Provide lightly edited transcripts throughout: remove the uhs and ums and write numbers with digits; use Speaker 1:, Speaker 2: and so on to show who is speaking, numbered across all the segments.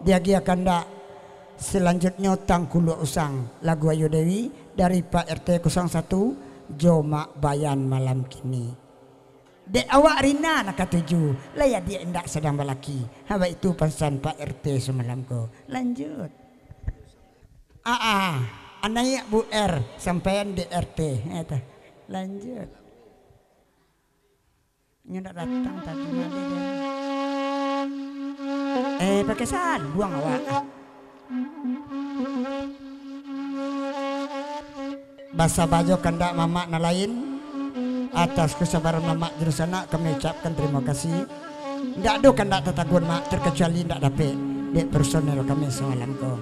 Speaker 1: dia kanda selanjutnya Tangkulu Usang lagu Ayu Dewi dari Pak RT 01 Joma Bayan malam kini. Dek awak Rina nak ketujuh lah ya dia hendak sedang balaki. Haba itu pesan Pak RT semalam ko. Lanjut. Anaknya Bu R sampean di RT. Lanjut. Nyodak datang tadi malam. Pakai sal buang awak. Basa bajo kandak mama na lain. Atas kesabaran mama jurusana kami ucapkan terima kasih. Ndak do kan ndak tatagun mak terkecuali ndak dapet dek personel kami semalam ko.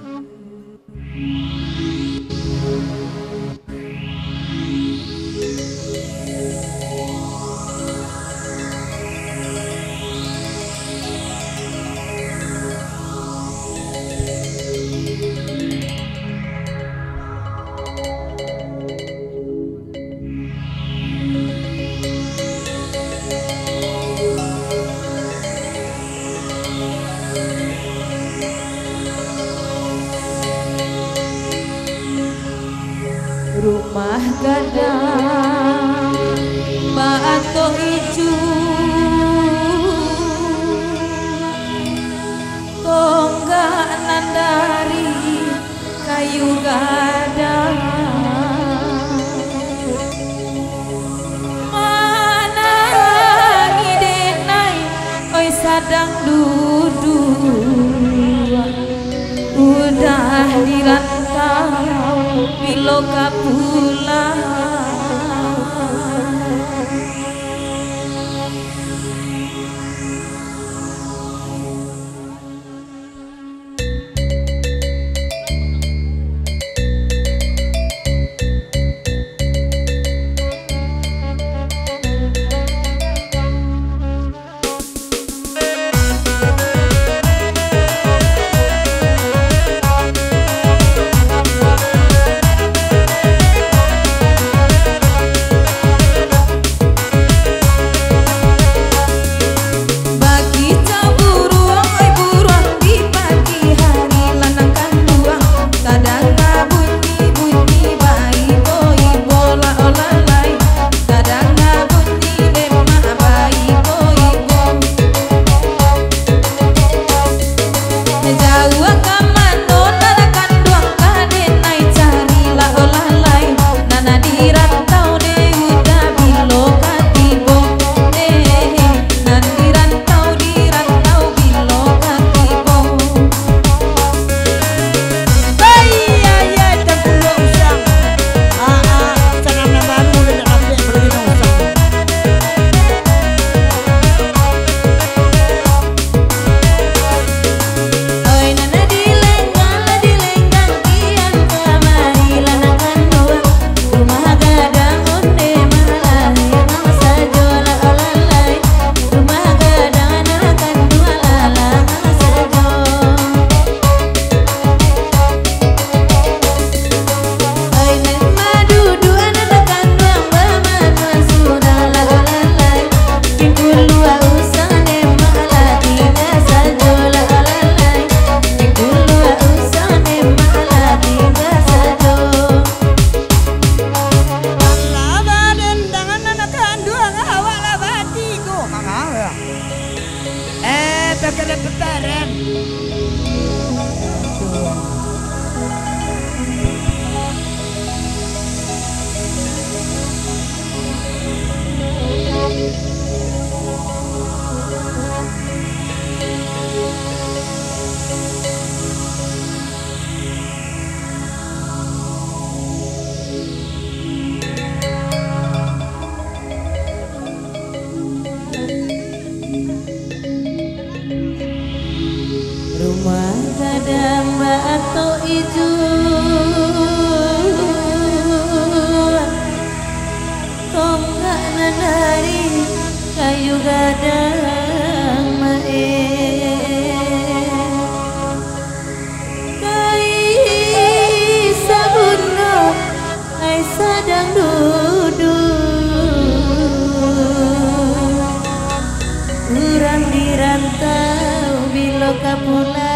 Speaker 2: Rumah gadang batu ijo tonggak nandari kayu gadang mana ngidenai oi sadang duduk udah dirantau biloka pulang. Rumah gadang batu ijo tonggak nandari kayu gadang mae kai sabunno ai sadang duduk urang dirantau biloka pulang.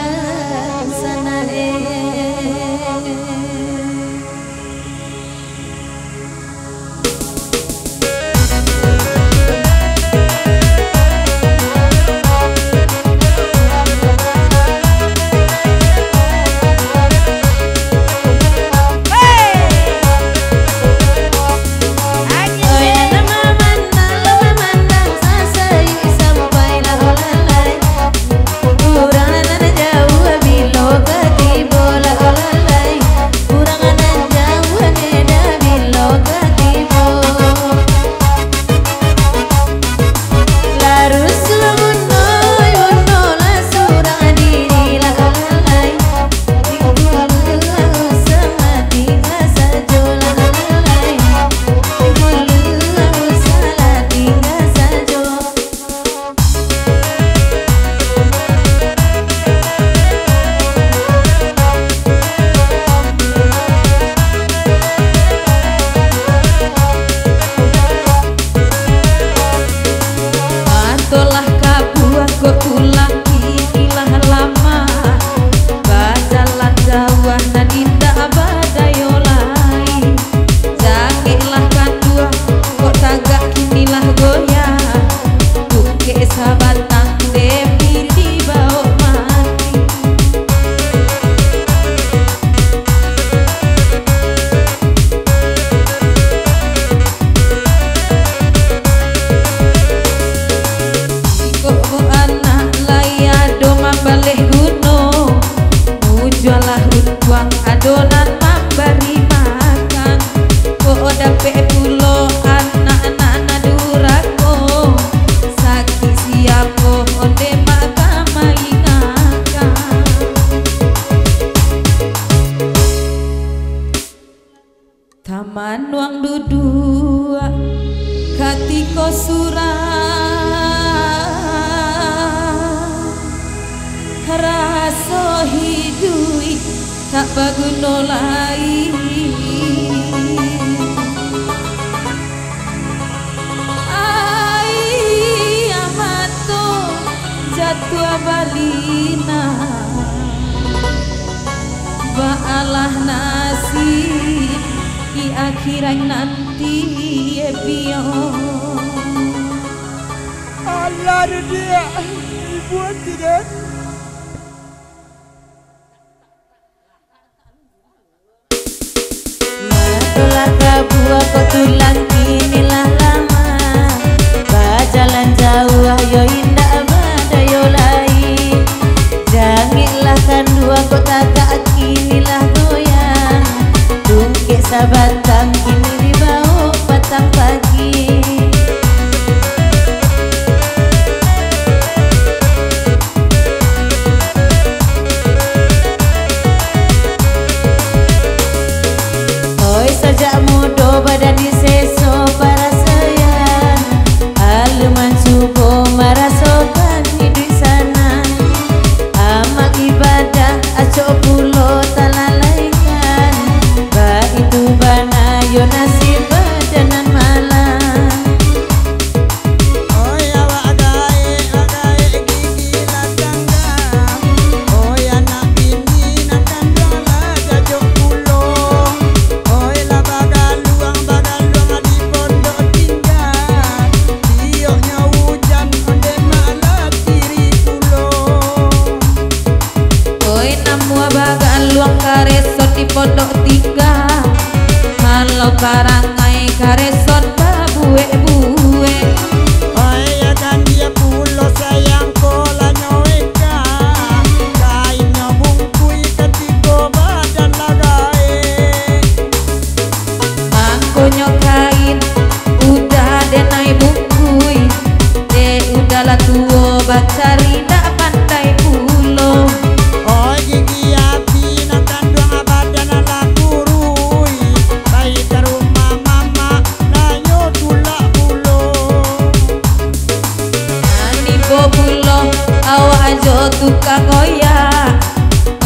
Speaker 2: Aman wang dudua katiko surah raso hidui tak baguno lain ai amato jatuh balina baalah nasib di akhirat nanti bio
Speaker 1: Allah dia dibuat tidak.
Speaker 2: Matolah kabua kau tulang kinilah lama berjalan jauh ayo indah badayo lain jangilah kan dua kota tak kinilah goyang tungkik sabatang kini di bawah patang pagi oi sajak mudo badan di seso para sayang aluman subuh merasakan hidup sana amal ibadah acok pulo talalaikan ba itu bana yo nasib badanan malam
Speaker 1: Oh ya wagai gigi latanggang oh ya nak bini nak kandang lah jajok pulau oh la bagaluang di pondok tinggal dioknya hujan onde malah kiri pulau
Speaker 2: oi namua bagal luang karesot di pondok tiga kalau karangai karesot babue-bue
Speaker 1: oh ya kan dia pulau sayang kola nyoeka kainnya bungkui ketiko badan lagai
Speaker 2: mangkonyo kain udah denai bungkui udahlah tuo bacari dak pandai pulo
Speaker 1: oh gigi api nak kandung badan ala kurui bayi ke rumah mama nayo tulak pulau
Speaker 2: ani pulo awak ajo tukang oyak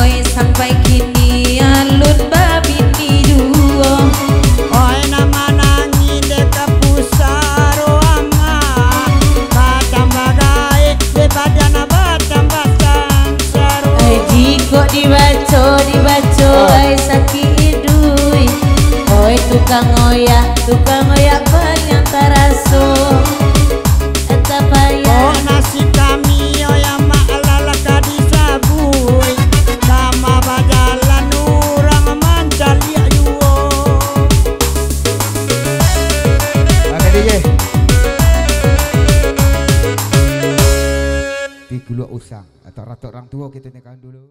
Speaker 2: oi sampai kini alun babini duo
Speaker 1: oi nama nangi deka pusaro ama badang bagai de badan badang batang saro
Speaker 2: jiko dibaco oi sakit idui oi tukang oyak banyak taraso eta
Speaker 1: oh
Speaker 2: payah
Speaker 1: nasi kami oh ya mak alala kadisabui sama bajalan urang mancali ayuo
Speaker 3: Oke DJ Di Gulua Usang atau Ratu Orang Tua kita nikahan dulu.